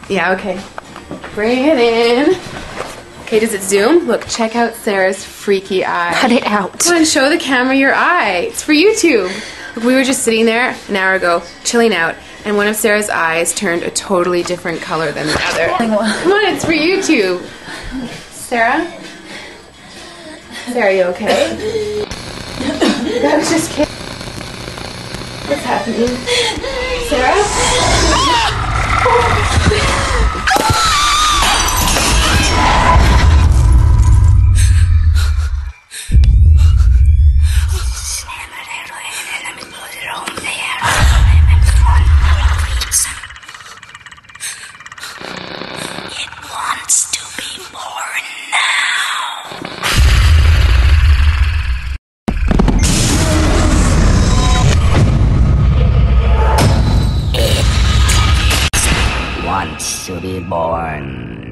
Yeah, okay. Bring it in. Okay, does it zoom? Look, check out Sarah's freaky eye. Cut it out. Come on, show the camera your eye. It's for YouTube. Look, we were just sitting there an hour ago, chilling out, and one of Sarah's eyes turned a totally different color than the other. Come on, it's for YouTube. Sarah? Sarah, you okay? I was just kidding. What's happening? Sarah? It wants to be born now. It wants to be born